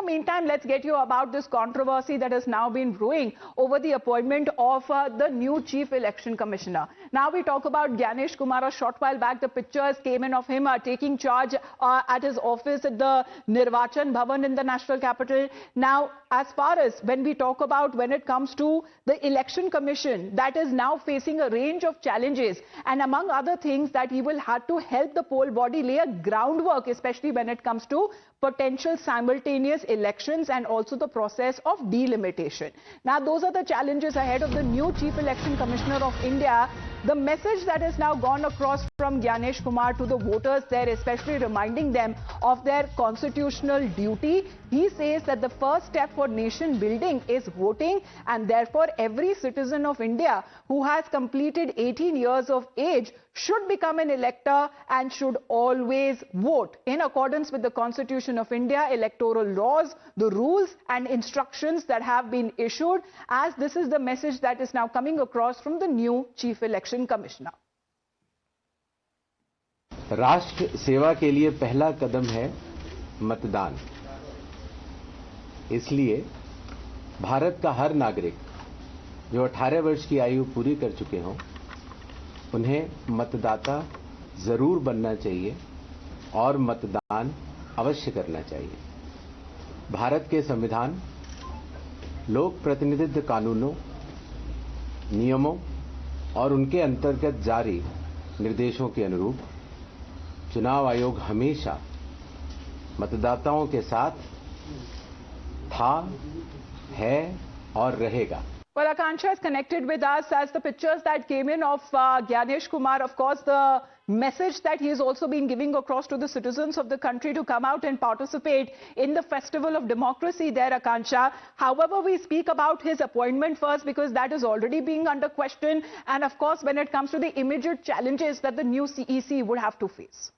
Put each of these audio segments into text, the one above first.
meantime, let's get you about this controversy that has now been brewing over the appointment of the new Chief Election Commissioner. Now we talk about Gyanesh Kumar. A short while back, the pictures came in of him taking charge at his office at the Nirvachan Bhavan in the national capital. Now, as far as when we talk about when it comes to the Election Commission, that is now facing a range of challenges, and among other things that he will have to help the poll body lay a groundwork, especially when it comes to potential simultaneous elections and also the process of delimitation. Now, those are the challenges ahead of the new Chief Election Commissioner of India. The message that has now gone across from Gyanesh Kumar to the voters there, especially reminding them of their constitutional duty. He says that the first step for nation building is voting, and therefore every citizen of India who has completed 18 years of age should become an elector and should always vote in accordance with the Constitution of India, electoral laws, the rules and instructions that have been issued, as this is the message that is now coming across from the new Chief Election Commissioner. राष्ट्र सेवा के लिए पहला कदम है मतदान। इसलिए भारत का हर नागरिक जो 18 वर्ष की आयु पूरी कर चुके हों, उन्हें मतदाता जरूर बनना चाहिए और मतदान अवश्य करना चाहिए। भारत के संविधान लोक प्रतिनिधित्व कानूनों, नियमों और उनके अंतर्गत जारी निर्देशों के अनुरूप चुनाव आयोग हमेशा मतदाताओं के साथ था, है और रहेगा। Well, Akansha is connected with us as the pictures that came in of Gyanesh Kumar. Of course, the message that he has also been giving across to the citizens of the country to come out and participate in the festival of democracy there, Akansha. However, we speak about his appointment first because that is already being under question. And of course, when it comes to the immediate challenges that the new CEC would have to face.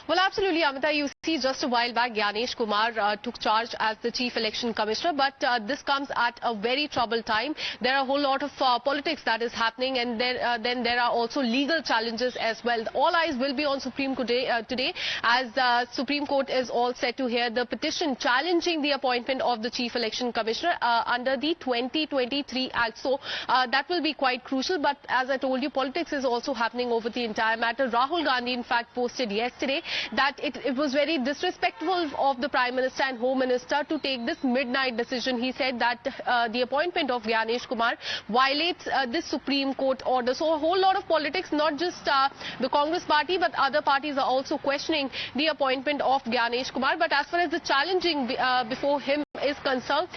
Well, absolutely, Amita. You see, just a while back, Gyanesh Kumar took charge as the Chief Election Commissioner, but this comes at a very troubled time. There are a whole lot of politics that is happening, and then there are also legal challenges as well. All eyes will be on Supreme Court today, as Supreme Court is all set to hear the petition challenging the appointment of the Chief Election Commissioner under the 2023 Act. So that will be quite crucial. But as I told you, politics is also happening over the entire matter. Rahul Gandhi, in fact, posted yesterday that it was very disrespectful of the Prime Minister and Home Minister to take this midnight decision. He said that the appointment of Gyanesh Kumar violates this Supreme Court order. So a whole lot of politics, not just the Congress party, but other parties are also questioning the appointment of Gyanesh Kumar. But as far as the challenging before him is concerned,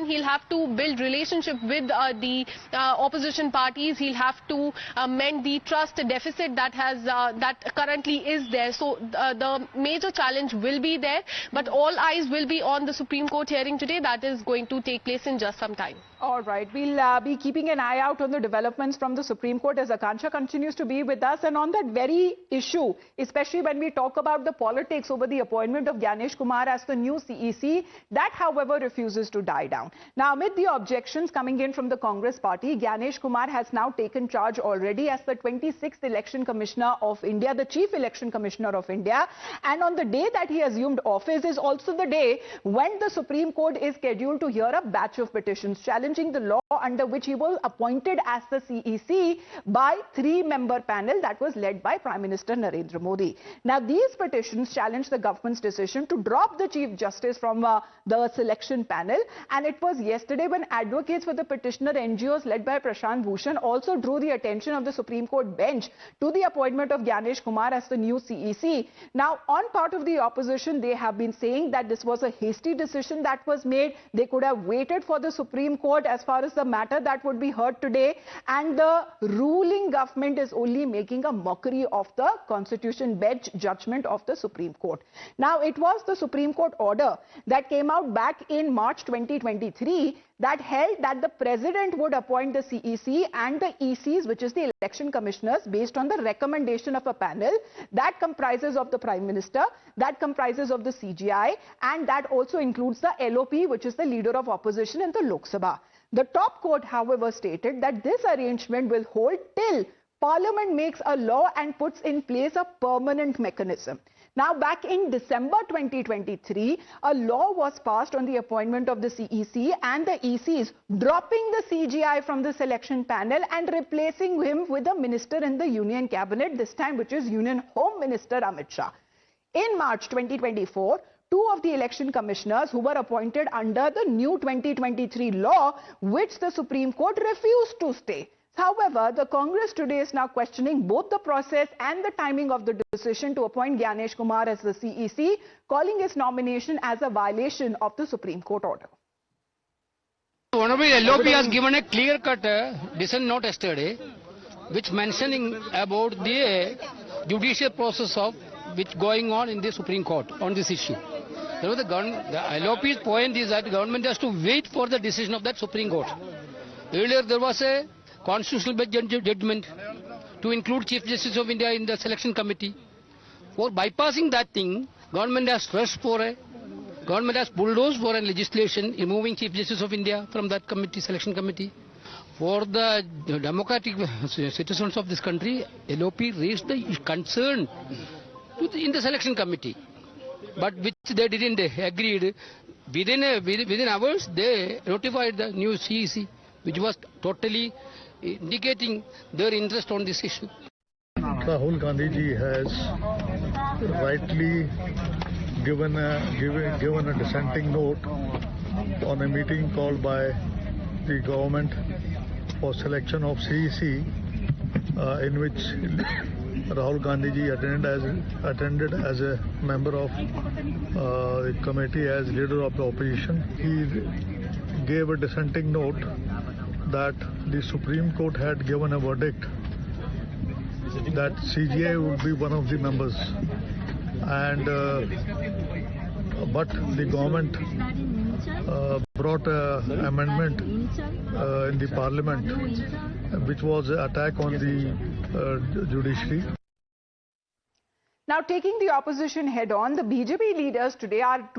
he'll have to build relationship with the opposition parties. He'll have to mend the trust deficit that currently is there. So the major challenge will be there, but all eyes will be on the Supreme Court hearing today that is going to take place in just some time. All right, we'll be keeping an eye out on the developments from the Supreme Court as Akansha continues to be with us. And on that very issue, especially when we talk about the politics over the appointment of Gyanesh Kumar as the new CEC, that however refuses to die down. Now, amid the objections coming in from the Congress party, Gyanesh Kumar has now taken charge already as the 26th Election Commissioner of India, the Chief Election Commissioner of India. And on the day that he assumed office is also the day when the Supreme Court is scheduled to hear a batch of petitions challenging the law under which he was appointed as the CEC by 3-member panel that was led by Prime Minister Narendra Modi. Now, these petitions challenge the government's decision to drop the Chief Justice from the selection panel, and it was yesterday when advocates for the petitioner NGOs led by Prashant Bhushan also drew the attention of the Supreme Court bench to the appointment of Gyanesh Kumar as the new CEC. Now, on part of the opposition, they have been saying that this was a hasty decision that was made. They could have waited for the Supreme Court as far as the matter that would be heard today, and the ruling government is only making a mockery of the Constitution bench judgment of the Supreme Court. Now, it was the Supreme Court order that came out back in March 2023 that held that the President would appoint the CEC and the ECs, which is the election commissioners, based on the recommendation of a panel that comprises of the Prime Minister, that comprises of the CGI, and that also includes the LOP, which is the leader of opposition in the Lok Sabha. The top court, however, stated that this arrangement will hold till Parliament makes a law and puts in place a permanent mechanism. Now, back in December 2023, a law was passed on the appointment of the CEC, and the EC is dropping the CGI from the selection panel and replacing him with a minister in the Union Cabinet, this time which is Union Home Minister Amit Shah. In March 2024, two of the election commissioners who were appointed under the new 2023 law, which the Supreme Court refused to stay. However, the Congress today is now questioning both the process and the timing of the decision to appoint Gyanesh Kumar as the CEC, calling his nomination as a violation of the Supreme Court order. Honorable LOP has given a clear-cut decision note yesterday, which mentioning about the judicial process of which going on in the Supreme Court on this issue. The LOP's point is that the government has to wait for the decision of that Supreme Court. Earlier there was a constitutional judgment to include Chief Justice of India in the selection committee. For bypassing that thing, government has bulldozed for a legislation removing Chief Justice of India from that committee, selection committee. For the democratic citizens of this country, LOP raised the concern in the selection committee, but which they didn't agree. Within hours, they notified the new CEC, which was totally indicating their interest on this issue. Rahul Gandhi ji has rightly given a dissenting note on a meeting called by the government for selection of CEC, in which Rahul Gandhi ji attended as a member of the committee as leader of the opposition. He gave a dissenting note that the Supreme Court had given a verdict that CGI would be one of the members, and but the government brought an amendment in the parliament, which was an attack on the judiciary. Now, taking the opposition head-on, the BJP leaders are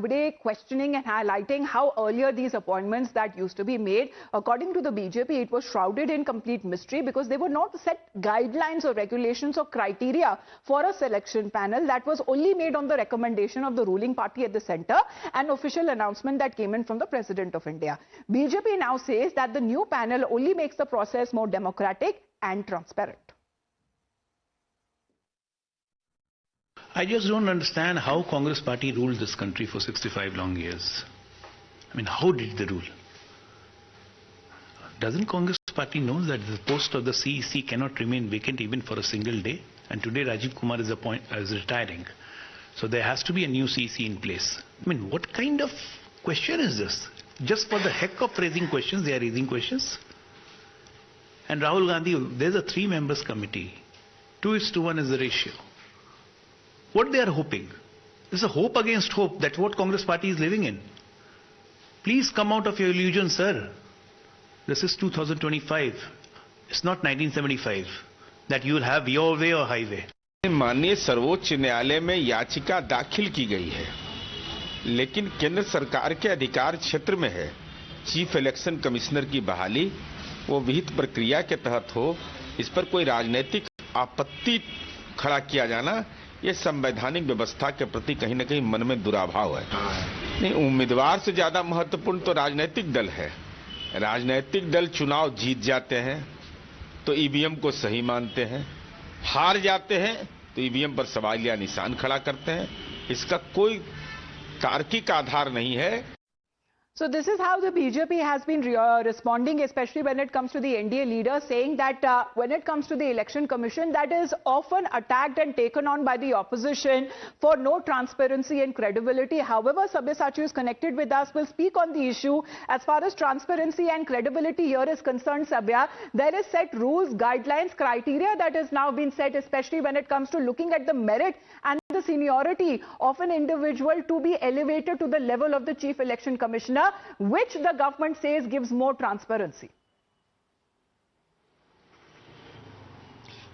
questioning and highlighting how earlier these appointments that used to be made, according to the BJP, it was shrouded in complete mystery because they were not set guidelines or regulations or criteria for a selection panel. That was only made on the recommendation of the ruling party at the centre, an official announcement that came in from the President of India. BJP now says that the new panel only makes the process more democratic and transparent. I just don't understand how Congress party ruled this country for 65 long years. I mean, how did they rule? Doesn't Congress party know that the post of the CEC cannot remain vacant even for a single day? And today Rajiv Kumar is retiring. So there has to be a new CEC in place. I mean, what kind of question is this? Just for the heck of raising questions, they are raising questions. And Rahul Gandhi, there's a 3 members committee. 2:1 is the ratio. What they are hoping? This is a hope against hope. That's what Congress party is living in. Please come out of your illusion, sir. This is 2025. It's not 1975 that you will have your way or highway. माननीय सर्वोच्च न्यायालय में याचिका दाखिल की गई है, लेकिन केंद्र सरकार के अधिकार क्षेत्र में है। चीफ इलेक्शन कमिश्नर की बहाली वो विहित प्रक्रिया के तहत हो, इस पर कोई राजनीतिक आपत्ति खड़ा किया जाना, ये संवैधानिक व्यवस्था के प्रति कहीं न कहीं मन में दुराभाव है। नहीं, उम्मीदवार से ज्यादा महत्वपूर्ण तो राजनीतिक दल है। राजनीतिक दल चुनाव जीत जाते हैं तो ईवीएम को सही मानते हैं, हार जाते हैं तो ईवीएम पर सवालिया निशान खड़ा करते हैं। इसका कोई तार्किक आधार नहीं है। So this is how the BJP has been responding, especially when it comes to the NDA leader, saying that when it comes to the election commission, that is often attacked and taken on by the opposition for no transparency and credibility. However, Sabyasachi is connected with us, will speak on the issue. As far as transparency and credibility here is concerned, Sabya, there is set rules, guidelines, criteria that has now been set, especially when it comes to looking at the merit and the seniority of an individual to be elevated to the level of the Chief Election Commissioner, which the government says gives more transparency.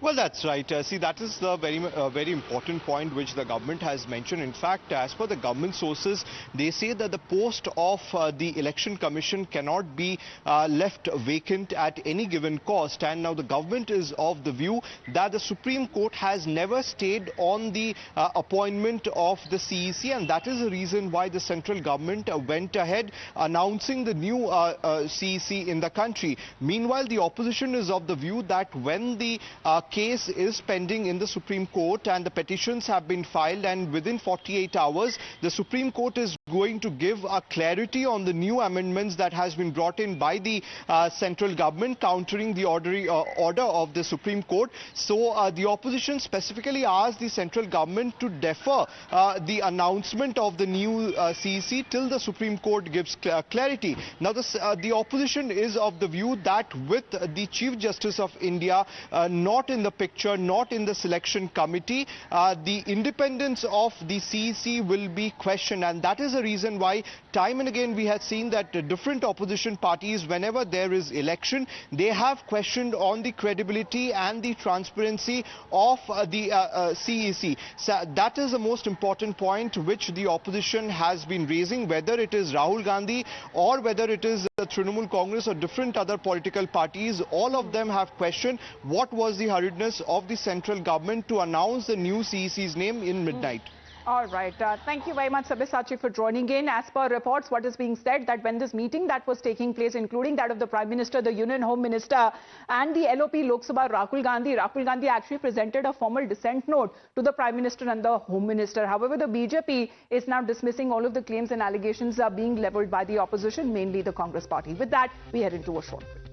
Well, that's right. See, that is the very important point which the government has mentioned. In fact, as per the government sources, they say that the post of the Election Commission cannot be left vacant at any given cost. And now the government is of the view that the Supreme Court has never stayed on the appointment of the CEC, and that is the reason why the central government went ahead announcing the new CEC in the country. Meanwhile, the opposition is of the view that when the case is pending in the Supreme Court and the petitions have been filed, and within 48 hours the Supreme Court is going to give a clarity on the new amendments that has been brought in by the central government countering the order of the Supreme Court. So the opposition specifically asked the central government to defer the announcement of the new CEC till the Supreme Court gives clarity. Now the opposition is of the view that with the Chief Justice of India not in the picture, not in the selection committee, the independence of the CEC will be questioned, and that is the reason why time and again we have seen that different opposition parties, whenever there is election, they have questioned on the credibility and the transparency of the CEC. So that is the most important point which the opposition has been raising, whether it is Rahul Gandhi or whether it is Trinamool Congress or different other political parties. All of them have questioned what was the hurriedness of the central government to announce the new CEC's name in midnight. All right. Thank you very much, Sabyasachi, for joining in. As per reports, what is being said that when this meeting that was taking place, including that of the Prime Minister, the Union Home Minister and the LOP Lok Sabha Rahul Gandhi actually presented a formal dissent note to the Prime Minister and the Home Minister. However, the BJP is now dismissing all of the claims and allegations being levelled by the opposition, mainly the Congress party. With that, we head into a short break.